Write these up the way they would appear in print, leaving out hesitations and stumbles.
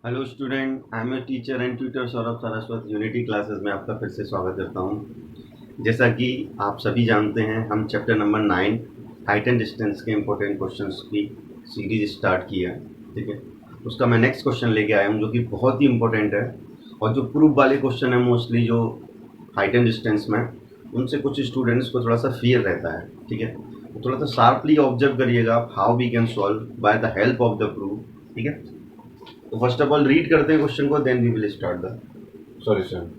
Hello student, I am a teacher and tutor Saurabh Saraswat. Unity classes में आपका फिर से स्वागत करता हूँ। जैसा कि आप सभी जानते हैं, हम chapter number 9 height and distance के इम्पोर्टेंट क्वेश्चंस की सीरीज स्टार्ट की है। ठीक है, उसका मैं नेक्स्ट क्वेश्चन लेके आया हूँ जो कि बहुत ही इंपॉर्टेंट है। और जो प्रूफ वाले क्वेश्चन है मोस्टली जो हाइट एंड डिस्टेंस में, उनसे कुछ स्टूडेंट्स को थोड़ा सा फियर रहता है। ठीक है, तो थोड़ा सा शार्पली ऑब्जर्व करिएगा how we can solve by the help of the proof. ठीक है, तो फर्स्ट ऑफ ऑल रीड करते हैं क्वेश्चन को, then we will start the solution.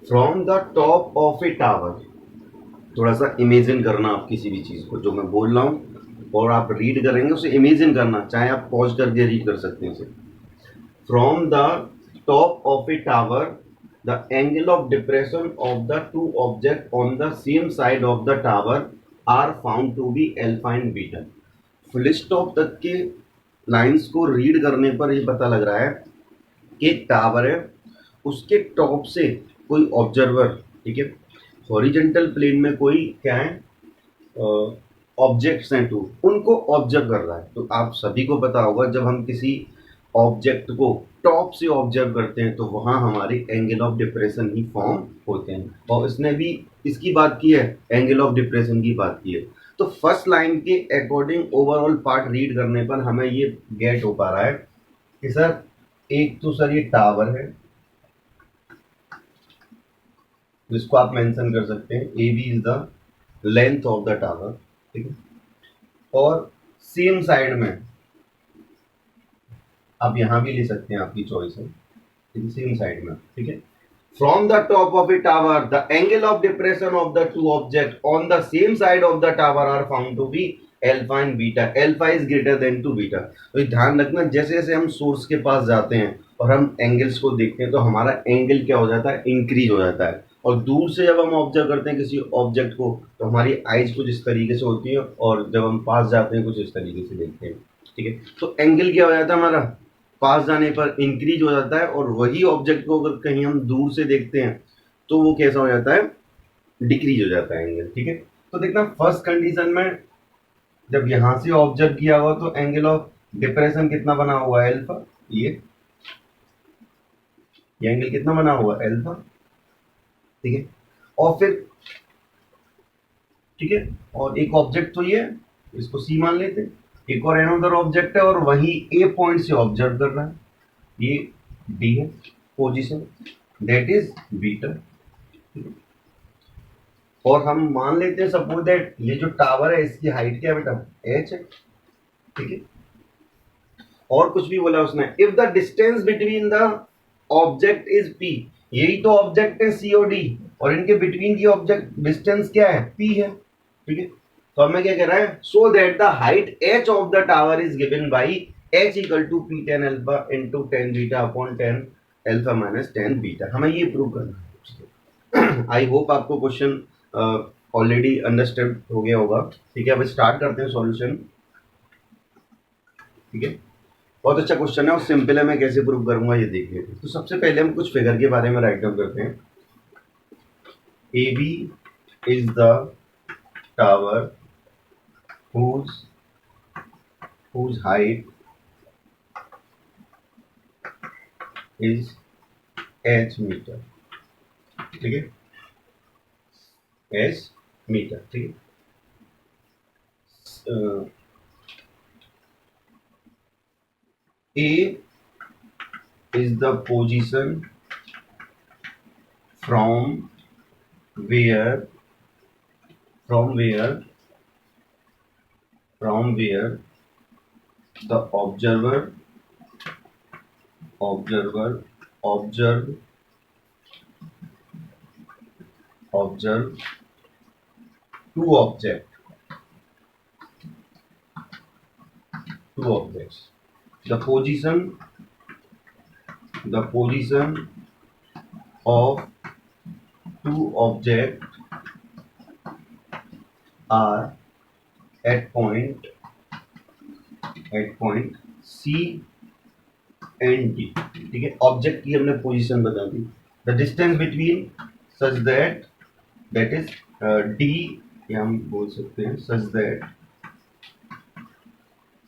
From the top of a tower, थोड़ा सा इमेजिन करना आप किसी भी चीज को, जो मैं बोल रहा हूँ और आप रीड करेंगे उसे इमेजिन करना, चाहे आप पॉज करके रीड कर सकते हैं इसे। From the top of a tower, the angle of depression of the two object on the same side of the tower are found to be alpha and beta. Full stop तक के lines को read करने पर ये पता लग रहा है कि एक टावर है, उसके टॉप से कोई ऑब्जर्वर, ठीक है, हॉरिजेंटल प्लेन में कोई क्या है, ऑब्जेक्ट्स हैं टू, उनको ऑब्जर्व कर रहा है। तो आप सभी को पता होगा जब हम किसी ऑब्जेक्ट को टॉप से ऑब्जर्व करते हैं तो वहां हमारे angle of depression he form होते हैं। और इसने भी इसकी बात की है, एंगल ऑफ डिप्रेशन की बात की है। तो फर्स्ट लाइन के अकॉर्डिंग ओवरऑल पार्ट रीड करने पर हमें ये गेट हो पा रहा है कि सर, एक तो सर ये टावर है जिसको आप मेंशन कर सकते हैं, A B is the length of the tower. ठीक है, और सेम साइड में आप यहां भी ले सकते हैं, आपकी चॉइस है, सेम साइड में। ठीक है, from the top of a tower the angle of depression of the two object on the same side of the tower are found to be alpha and beta. Alpha is greater than to beta. तो ये ध्यान रखना, जैसे जैसे हम source के पास जाते हैं और हम एंगल्स को देखते हैं तो हमारा एंगल क्या हो जाता है, इंक्रीज हो जाता है। और दूर से जब हम ऑब्जर्व करते हैं किसी ऑब्जेक्ट को तो हमारी आइज कुछ इस तरीके से होती है, और जब हम पास जाते हैं कुछ इस तरीके से देखते हैं। ठीक है, तो एंगल क्या हो जाता है हमारा, पास जाने पर इंक्रीज हो जाता है, और वही ऑब्जेक्ट को अगर कहीं हम दूर से देखते हैं तो वो कैसा हो जाता है, डिक्रीज हो जाता है एंगल। ठीक है, तो देखना फर्स्ट कंडीशन में जब यहां से ऑब्जर्व किया हुआ तो एंगल ऑफ डिप्रेशन कितना बना हुआ है, अल्फा। ये एंगल कितना बना हुआ है, अल्फा। ठीक है, और फिर ठीक है, और एक ऑब्जेक्ट तो ये, इसको सी मान लेते हैं, एक और अनदर ऑब्जेक्ट है और वही ए पॉइंट से ऑब्जर्व कर रहा है, ये डी है पोजीशन, दैट इज बीटा। और हम मान लेते हैं सपोज दैट ये जो टावर है इसकी हाइट क्या है बेटा, एच है। ठीक है, और कुछ भी बोला उसने, if the distance between the object is P, यही तो ऑब्जेक्ट है सी और डी, और इनके बिटवीन की ऑब्जेक्ट डिस्टेंस क्या है, पी है। ठीक है, तो हमें क्या कह रहा है, so that the height h of the tower is given by h equal to p tan alpha into tan beta upon tan alpha minus ten beta. हमें ये प्रूव करना है। आई होप आपको क्वेश्चन ऑलरेडी अंडरस्टैंड हो गया होगा। ठीक है, अब स्टार्ट करते हैं सॉल्यूशन। ठीक है, बहुत अच्छा क्वेश्चन है और सिंपल है, मैं कैसे प्रूव करूंगा ये देख लेते हैं। तो सबसे पहले हम कुछ फिगर के बारे में राइट डाउन करते हैं। A B is the tower whose height is h metre. ठीक है, h मीटर। ठीक है, A is the position from where from where from where the observer observe observe two object two objects. The position of two objects are at point C and D। ठीक है, object की हमने position बता दी। The distance between such that is d, या हम बोल सकते हैं सच दैट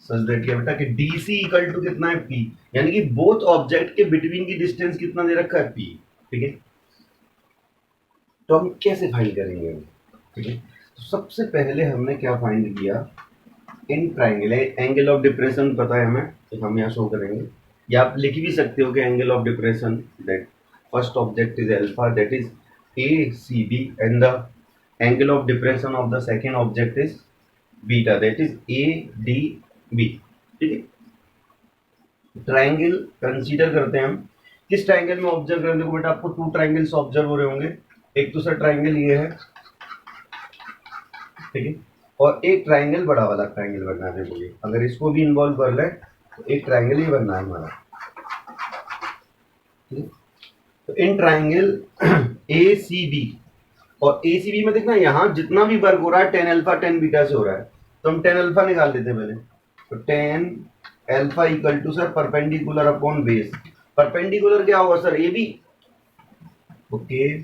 सच दैट क्या बेटा कि DC इक्वल टू कितना है P, यानी कि बोथ ऑब्जेक्ट के बिटवीन की डिस्टेंस कितना दे रखा है P। ठीक है, तो हम कैसे फाइंड करेंगे? ठीक है, तो सबसे पहले हमने क्या फाइंड किया, in triangle angle of depression पता है हमें, तो हम यहाँ शो करेंगे, या आप लिख भी सकते हो कि angle of depression that first object is alpha that is ACB and the angle of depression of the second object is beta that is ADB। ठीक है, ट्राइंगल कंसीडर करते हैं हम, किस ट्राइंगल में ऑब्जर्व करें? देखो बेटा आपको 2 ट्राइंगल्स ऑब्जर्व हो रहे होंगे, एक तो सर ट्राइंगल ये है, ठीक है, और एक ट्राइंगल बड़ा वाला ट्राइंगल बनना है मुझे, अगर इसको भी इन्वॉल्व कर ले तो एक ट्राइंगल ही बनना है हमारा। तो इन ट्राइंगल ACB और ACB में देखना यहाँ जितना भी वर्क हो रहा है tan अल्फा tan बीटा से हो रहा है, तो हम tan अल्फा निकाल लेते हैं पहले। तो tan alpha equal to sir perpendicular upon base. Perpendicular क्या होगा सर? AB। ओके,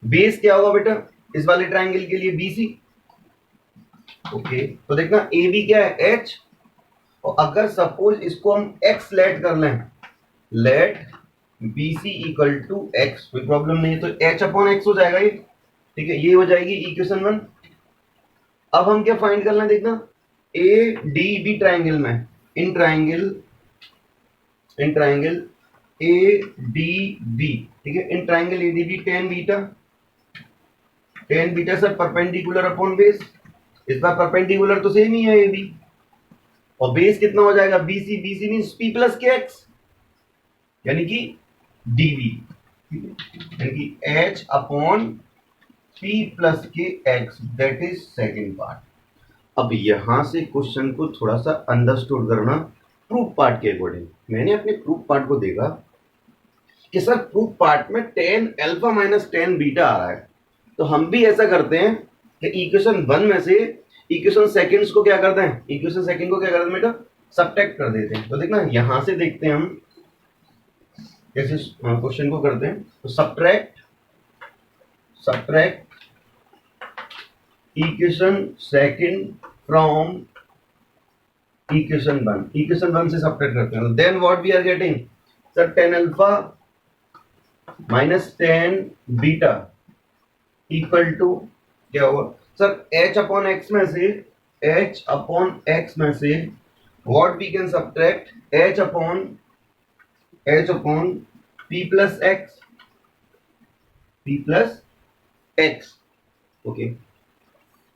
बेस क्या होगा बेटा इस वाले ट्राइंगल के लिए? BC। ओके, तो देखना AB क्या है? H, और अगर सपोज इसको हम X लेट कर लें, let BC equal to X, कोई प्रॉब्लम नहीं है, तो H अपॉन X हो जाएगा ये। ठीक है, ये हो जाएगी इक्वेशन 1। अब हम क्या फाइंड करना है देखना, ADB ट्राइंगल में, इन ट्राइंगल ADB, ठीक है, in triangle ADB tan beta sir perpendicular upon base, इस बार परपेंडिकुलर तो सेम ही है AB, और बेस कितना हो जाएगा? BC मींस P प्लस के X, यानी कि DB, यानी कि H अपॉन P प्लस के X, that is second part. अब यहां से क्वेश्चन को थोड़ा सा अंडरस्टूड करना प्रूफ पार्ट के अकॉर्डिंग। मैंने अपने प्रूफ पार्ट को देखा कि सर प्रूफ पार्ट में tan alpha minus tan beta आ रहा है, तो हम भी ऐसा करते हैं कि इक्वेशन 1 में से इक्वेशन सेकंड्स को क्या करते हैं, इक्वेशन सेकंड को क्या करते हैं बेटा? सब्ट्रैक्ट कर देते हैं। तो देखना यहां से देखते हैं हम कैसे क्वेश्चन को करते हैं। तो subtract equation second from equation 1, equation 1 से सब्ट्रैक्ट करते हैं, then what we are getting sir tan alpha minus tan beta equal to क्या होगा सर? H अपॉन X में से what we can subtract H upon P plus X। Okay,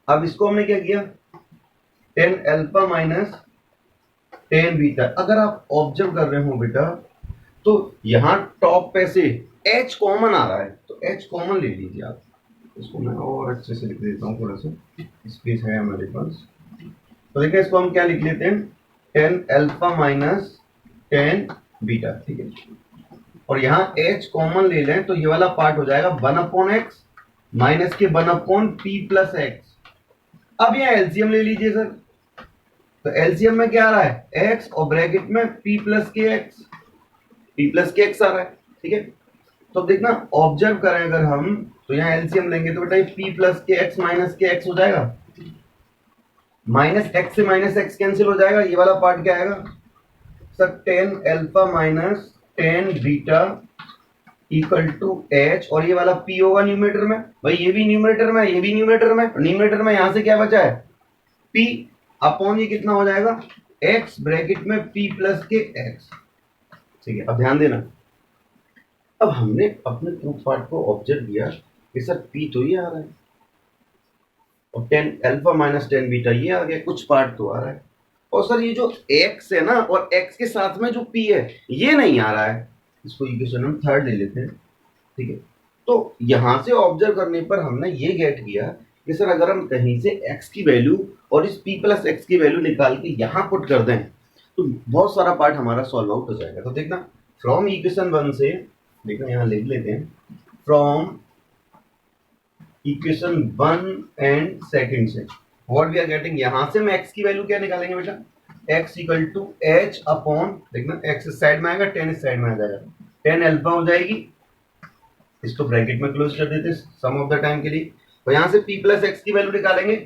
अब इसको हमने क्या किया? tan alpha minus tan beta. अगर आप ऑब्जर्व कर रहे हो बेटा, तो यहां टॉप पे से H कॉमन आ रहा है, तो H कॉमन ले लीजिए आप। इसको मैं और अच्छे से लिख देता हूँ, थोड़ा सा स्पेस है हमारे पास। तो देखिए इसको हम क्या लिख लेते हैं? tan alpha minus tan beta. ठीक है, और यहाँ H कॉमन ले लें तो ये वाला पार्ट हो जाएगा 1 अपॉन X माइनस के 1 अपॉन P प्लस X। अब यहाँ एलसीएम ले लीजिए सर, तो एलसीएम में क्या आ रहा है? X और ब्रैकेट में P प्लस के X आ रहा है। ठीक है, तो देखना ऑब्जर्व करें अगर हम, तो यहाँ एलसीएम लेंगे तो बेटा P प्लस के X माइनस के X हो जाएगा, माइनस X से माइनस X कैंसिल हो जाएगा, ये वाला पार्ट क्या आएगा sir? tan alpha minus tan beta equal to H, और ये वाला P होगा न्यूमरेटर में, भाई ये भी न्यूमरेटर में, ये भी न्यूमरेटर में यहां से क्या बचा है? P अपॉन ये कितना हो जाएगा? X ब्रैकेट में P प्लस के X। ठीक है, अब ध्यान देना, अब हमने अपने प्रूफ पार्ट को ऑब्जर्व किया कि सर P तो ये आ रहा है, और tan alpha minus tan beta ये आ गया, कुछ पार्ट तो आ रहा है, और सर ये जो X है ना, और X के साथ में जो P है ये नहीं आ रहा है। इसको इक्वेशन हम थर्ड ले लेते हैं। ठीक है, तो यहां से ऑब्जर्व करने पर हमने ये गेट किया कि सर अगर हम कहीं से X की वैल्यू और इस P प्लस X की वैल्यू निकाल के यहां पुट कर दें तो बहुत सारा पार्ट हमारा सॉल्व आउट हो जाएगा। तो देखना फ्रॉम इक्वेशन 1 से, देखना यहां लिख लेते हैं, फ्रॉम इक्वेशन 1 एंड सेकंड से व्हाट वी आर गेटिंग, यहां से हम X की वैल्यू क्या निकालेंगे बेटा? X equal to H upon, देखना X इस साइड में आएगा, tan इस साइड में आ जाएगा, tan अल्फा हो जाएगी, इसको ब्रैकेट में क्लोज कर देते सम ऑफ द टाइम के लिए, तो यहां से P प्लस X की वैल्यू निकालेंगे,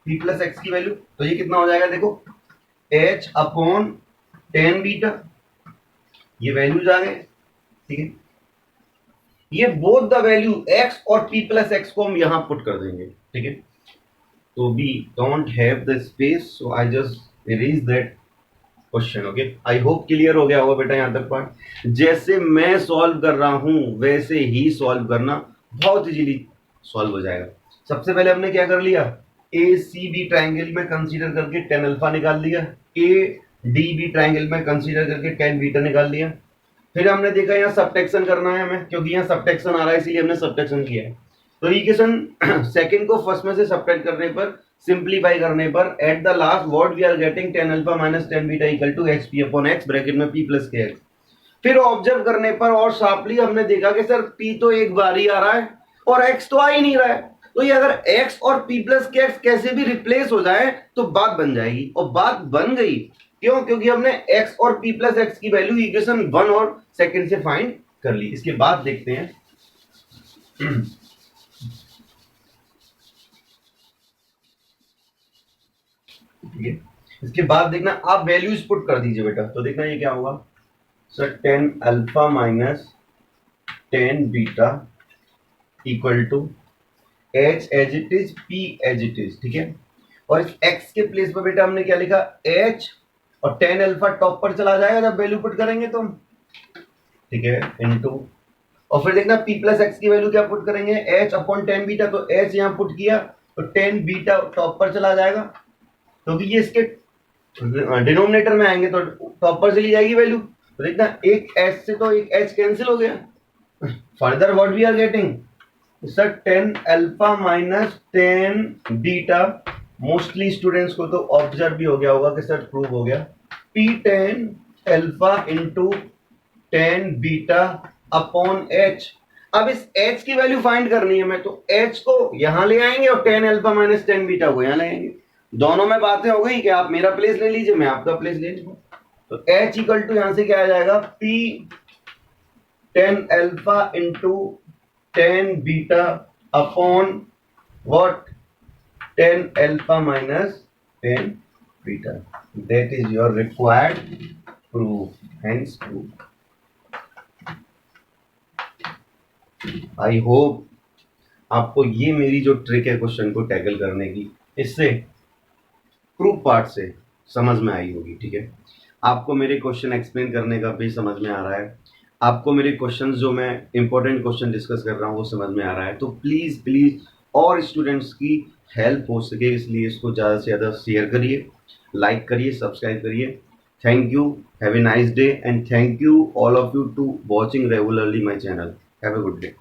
p प्लस एक्स की वैल्यू, तो ये कितना हो जाएगा देखो h अपॉन टेन बीटा, ये वैल्यूज आ गए, ठीक है। ये बोथ द वैल्यू x और p प्लस एक्स को हम यहां पुट कर देंगे, ठीक है। तो we don't have the space, so I just erase that question. Okay, I hope clear हो गया होगा बेटा यहां तक पार्ट। जैसे मैं सॉल्व कर रहा हूं वैसे ही सॉल्व करना, बहुत इजीली सॉल्व हो जाएगा। सबसे पहले हमने क्या कर लिया, ए सी बी ट्राइंगल में कंसीडर करके टेन अल्फा निकाल लिया, ए डी बी ट्राइंगल में कंसीडर करके टेन बीटा निकाल लिया। फिर हमने देखा यहाँ सबट्रैक्शन करना है हमें, क्योंकि यहाँ सबट्रैक्शन आ रहा है इसलिए हमने सबट्रैक्शन किया है। तो इक्वेशन सेकंड को फर्स्ट में से सबट्रैक्ट करने पर, सिंप्लीफाई करने पर, at the last what we are getting ten alpha minus ten beta equal to X P upon X bracket में पी प्लस के एक्स। फिर ऑब्जर्व करने पर और शार्पली हमने देखा कि सर पी तो एक बार ही आ रहा है और एक्स तो आ ही नहीं रहा है, तो ये अगर x और p प्लस के एक्स कैसे भी रिप्लेस हो जाए तो बात बन जाएगी, और बात बन गई। क्यों? क्योंकि हमने x और p प्लस एक्स की वैल्यू इक्वेशन 1 और सेकंड से फाइंड कर ली। इसके बाद देखते हैं ठीक है, इसके बाद देखना आप वैल्यूज पुट कर दीजिए बेटा, तो देखना ये क्या होगा, sir ten alpha minus ten beta equal to h as it is, p as it is, ठीक है। और इस x के प्लेस पर बेटा हमने क्या लिखा, h, और टेन अल्फा टॉप पर चला जाएगा जब वैल्यू पुट करेंगे तो, ठीक है, इनटू, और फिर देखना p प्लस एक्स की वैल्यू क्या पुट करेंगे, h अपॉन टेन बीटा, तो h यहाँ पुट किया तो टेन बीटा टॉप पर चला जाएगा, क्योंकि ये इसके डिनोमिनेटर में आएंगे तो टॉप पर चली जाएगी वैल्यू। तो देखना एक h से तो एक h कैंसिल हो गया। Further what we are getting, sir ten alpha minus ten beta, mostly students को तो ऑब्जर्व भी हो गया होगा कि सर प्रूव हो गया, P tan alpha into tan beta upon H. अब इस एच की वैल्यू फाइंड करनी है मैं, तो एच को यहां ले आएंगे और ten alpha minus tan beta को यहां ले आएंगे। दोनों में बातें हो गई कि आप मेरा प्लेस ले लीजिए, मैं आपका प्लेस ले लूंगा। तो एच इक्वल टू यहां से क्या आ जाएगा, P tan alpha into tan beta upon what 10 alpha minus 10 beta, that is your required proof, hence proof. I hope आपको ये मेरी जो ट्रिक है क्वेश्चन को टैकल करने की, इससे प्रूफ पार्ट से समझ में आई होगी, ठीक है। आपको मेरे क्वेश्चन एक्सप्लेन करने का भी समझ में आ रहा है, आपको मेरे क्वेश्चंस जो मैं इंपॉर्टेंट क्वेश्चन डिस्कस कर रहा हूँ वो समझ में आ रहा है, तो प्लीज़ प्लीज़ और स्टूडेंट्स की हेल्प हो सके इसलिए इसको ज़्यादा से ज़्यादा शेयर करिए, लाइक करिए, सब्सक्राइब करिए। Thank you, have a nice day, and thank you all of you to watching regularly my channel. Have a good day.